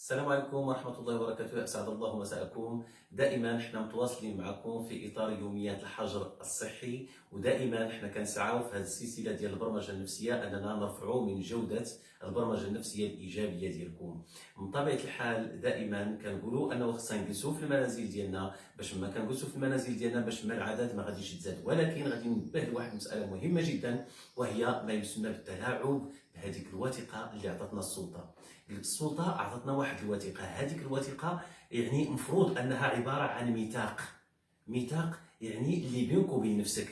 السلام عليكم ورحمة الله وبركاته، أسعد الله مساءكم. دائما احنا متواصلين معكم في إطار يوميات الحجر الصحي، ودائما احنا كنسعاو في هذه السلسلة ديال البرمجة النفسية أننا نرفعوا من جودة البرمجة النفسية الإيجابية ديالكم. من طبيعة الحال دائما كنقولوا أنه خصنا نجلسوا في المنازل ديالنا، باش ما كنجلسوا في المنازل ديالنا باش ما العدد ما غاديش يتزاد، ولكن غادي ننبه لواحد المسألة مهمة جدا، وهي ما يسمى بالتلاعب بهذيك الوثيقة اللي عطاتنا السلطة. السلطة أعطتنا واحد الوثيقة، هذيك الوثيقة يعني مفروض أنها عبارة عن ميثاق يعني اللي بينك وبين نفسك.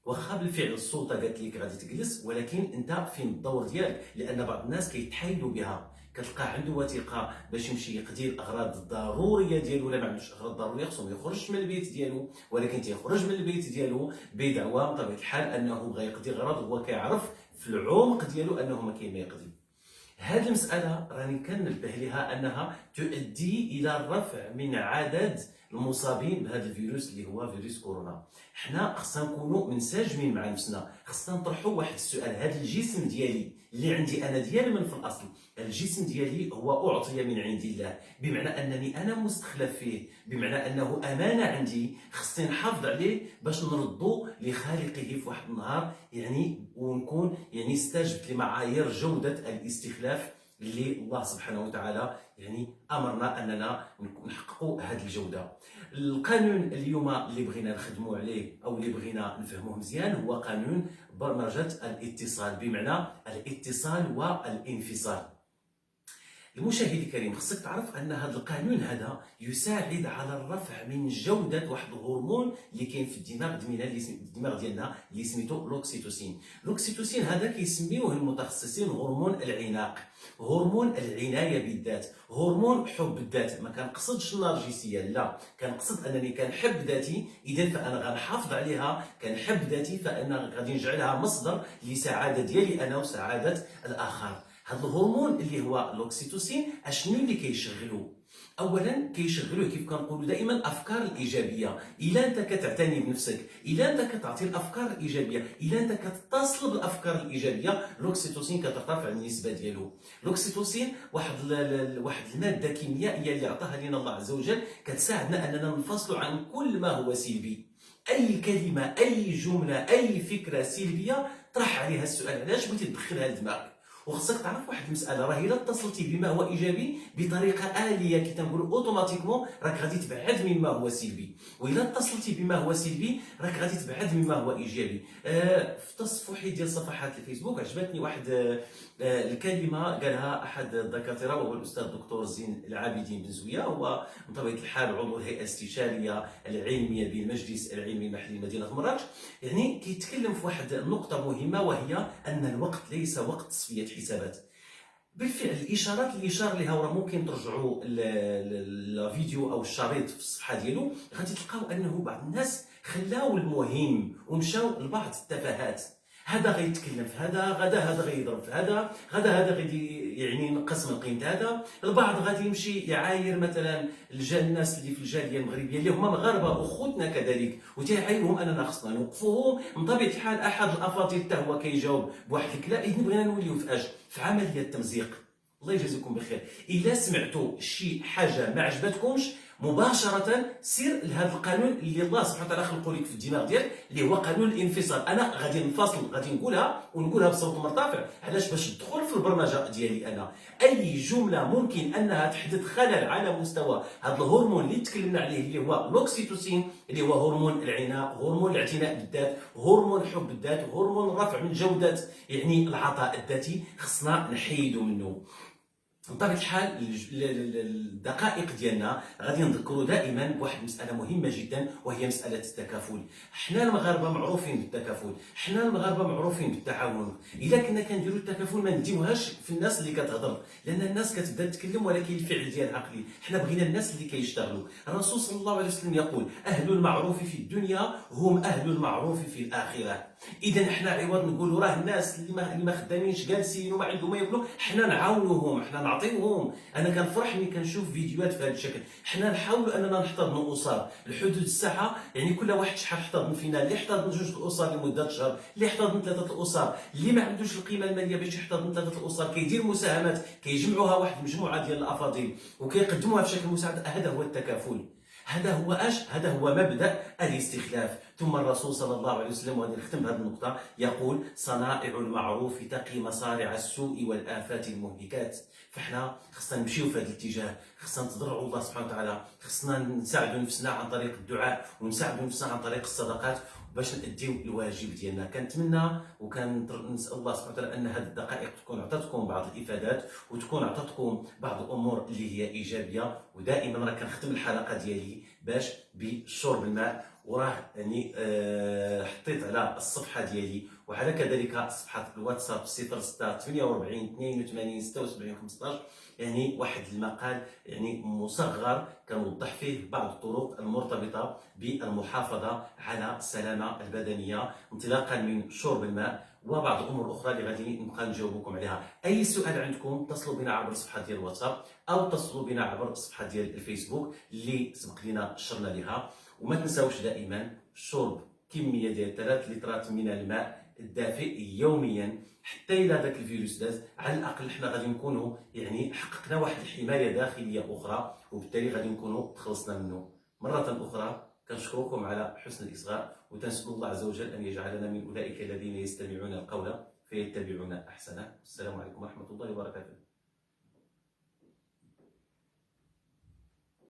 واخا بالفعل السلطة قالت لك غادي تجلس، ولكن أنت فين الدور ديالك؟ لأن بعض الناس كيتحايلوا بها، كتلقى عنده وثيقة باش يمشي يقضي الأغراض الضرورية ديالو، ولا ما عندوش أغراض ضرورية خصو ما يخرجش من البيت ديالو، ولكن تيخرج من البيت ديالو بدعوى بطبيعة الحال أنه بغى يقضي غرض، وهو كيعرف في العمق ديالو أنه ما كاين ما يقضي. هذه المسألة راني كنبه لها أنها تؤدي إلى الرفع من عدد المصابين بهذا الفيروس اللي هو فيروس كورونا. حنا خصنا نكونوا منسجمين مع نفسنا، خصنا نطرحوا واحد السؤال. هذا الجسم ديالي اللي عندي أنا ديال من في الأصل، الجسم ديالي هو أعطي من عند الله، بمعنى أنني أنا مستخلف فيه، بمعنى أنه أمانة عندي، خصني نحافظ عليه باش نردو لخالقه في واحد النهار، يعني ونكون يعني استجبت لمعايير جودة الاستخلاف اللي الله سبحانه وتعالى يعني امرنا اننا نحققوا هذه الجوده. القانون اليوم اللي بغينا نخدموا عليه او اللي بغينا نفهموه مزيان هو قانون برمجه الاتصال، بمعنى الاتصال والانفصال. المشاهد الكريم، خصك تعرف ان هذا القانون هذا يساعد على الرفع من جوده واحد الهرمون اللي كاين في الدماغ ديالنا اللي سميتو لوكسيتوسين. لوكسيتوسين هذا كيسميوه المتخصصين هرمون العناق، هرمون العنايه بالذات، هرمون حب الذات. ما كنقصدش النرجسيه، لا، كنقصد انني كنحب ذاتي، اذا فانا غنحافظ عليها. كنحب ذاتي فانا غادي نجعلها مصدر لسعاده ديالي انا وسعاده الاخر. هذا الهرمون اللي هو الاكسيتوسين اشنو اللي كيشغلو؟ اولا كيشغلوه كيف كنقولوا دائما الافكار الايجابيه. الا انت كتعتني بنفسك، الا انت كتعطي الافكار الايجابيه، الا انت كتتصل بالافكار الايجابيه، الاكسيتوسين كترتفع النسبه ديالو. الاكسيتوسين واحد الماده كيميائيه اللي عطاها لنا الله عز وجل، كتساعدنا اننا ننفصلوا عن كل ما هو سلبي. اي كلمه، اي جمله، اي فكره سلبيه، طرح عليها السؤال علاش بغيتي تدخلها لدماغك. وخصك تعرف واحد المساله، راه الا اتصلتي بما هو ايجابي بطريقه اليه كي تنقولوا اوتوماتيكمون، راك غادي تبعد مما هو سلبي، والا اتصلتي بما هو سلبي راك غادي تبعد مما هو ايجابي. في تصفحي ديال صفحات الفيسبوك عجبتني واحد الكلمه قالها احد الدكاتره، وهو الاستاذ الدكتور زين العابدين بن زويه، هو بطبيعه الحال عضو الهيئه الاستشاريه العلميه بالمجلس العلمي المحلي لمدينه مراكش. يعني كيتكلم في واحد النقطه مهمه، وهي ان الوقت ليس وقت تصفيه حسابات. بالفعل الاشارات اللي اشار لها، وراه ممكن ترجعوا الفيديو او الشريط في الصفحه ديالو، غادي تلقاو انه بعض الناس خلاو المهم ومشاو لبعض التفاهات. هذا غيتكلم في هذا، غدا هذا غيضرب في هذا، غدا هذا غادي يعني ينقص من قيمه هذا. البعض غادي يمشي يعاير مثلا الناس اللي في الجاليه المغربيه اللي هما مغاربه اخوتنا كذلك، وتيعايرهم اننا خصنا نوقفوهم. من طبيعه الحال احد الافاضل حتى هو كيجاوب بواحد الكلام، اذا بغينا نوليو في اش في عمليه التمزيق. الله يجازيكم بخير. الا سمعتوا شي حاجه ما عجبتكمش مباشره، سير لهذا القانون اللي الله سبحانه وتعالى خلقه لك في الدماغ ديالك، اللي هو قانون الانفصال. انا غادي ننفصل، غادي نقولها بصوت مرتفع. علاش؟ باش تدخل في البرمجه ديالي انا. اي جمله ممكن انها تحدث خلل على مستوى هذا الهرمون اللي تكلمنا عليه، اللي هو الاكسيتوسين، اللي هو هرمون العناء، هرمون الاعتناء بالذات، هرمون حب الذات، هرمون الرفع من جوده يعني العطاء الذاتي، خصنا نحيدوا منه. بطبيعه الحال الدقائق ديالنا غادي نذكروا دائما بواحد المساله مهمه جدا، وهي مساله التكافل. حنا المغاربه معروفين بالتكافل، حنا المغاربه معروفين بالتعاون. الا كنا كنديروا التكافل ما نديوهاش في الناس اللي كتهضر، لان الناس كتبدا تتكلم ولكن الفعل ديالها قليل. حنا بغينا الناس اللي كيشتغلوا. الرسول صلى الله عليه وسلم يقول: اهل المعروف في الدنيا هم اهل المعروف في الاخره. اذا حنا عوض نقولوا راه الناس اللي ما خدامينش جالسين وما عندهم ما ياكلوا، حنا نعاونوهم، حنا نعطيوهم. انا كنفرح ملي كنشوف فيديوهات في هذا الشكل. حنا نحاولوا اننا نحتضنوا اسر الحدود الساعه، يعني كل واحد شحال احتضن فينا، اللي احتضن 2 الاسر لمده شهر، اللي احتضن 3 الاسر، اللي ما عندوش القيمه الماليه باش يحتضن 3 الاسر كيدير مساهمات كيجمعوها واحد المجموعه ديال الافاضل وكيقدموها في شكل مساعده. هذا هو التكافل، هذا هو هذا هو مبدأ الاستخلاف. ثم الرسول صلى الله عليه وسلم، وهذه نختم بهذه النقطة، يقول: صنائع المعروف تقي مصارع السوء والآفات المهلكات. فاحنا خصنا نمشيو في هذا الاتجاه، خصنا نتضرعوا الله سبحانه وتعالى، خصنا نساعدوا نفسنا عن طريق الدعاء ونساعدوا نفسنا عن طريق الصدقات باش نأديو الواجب ديالنا. كنتمنى وكنسال الله سبحانه وتعالى ان هذه الدقائق تكون عطاتكم بعض الافادات وتكون عطاتكم بعض الامور اللي هي ايجابيه. ودائما راه كنختم الحلقه ديالي باش بشرب الماء، وراه يعني حطيت على الصفحه ديالي وعلى كذلك صفحه الواتساب 06 48 82 76 15 يعني واحد المقال يعني مصغر كنوضح فيه بعض الطرق المرتبطه بالمحافظه على السلامه البدنيه انطلاقا من شرب الماء وبعض الامور الاخرى اللي غادي نبقى نجاوبكم عليها. اي سؤال عندكم اتصلوا بنا عبر الصفحه ديال الواتساب او اتصلوا بنا عبر الصفحه ديال الفيسبوك اللي سبق لنا شرنا لها. وما تنساوش دائما شرب كميه ديال 3 لترات من الماء الدافئ يوميا، حتى الى ذاك الفيروس داز على الاقل حنا غادي نكونوا يعني حققنا واحد الحمايه داخليه اخرى، وبالتالي غادي نكونوا تخلصنا منه. مره اخرى كنشكركم على حسن الاصغاء، وتنسال الله عز وجل ان يجعلنا من اولئك الذين يستمعون القول فيتبعون احسنه. السلام عليكم ورحمه الله وبركاته.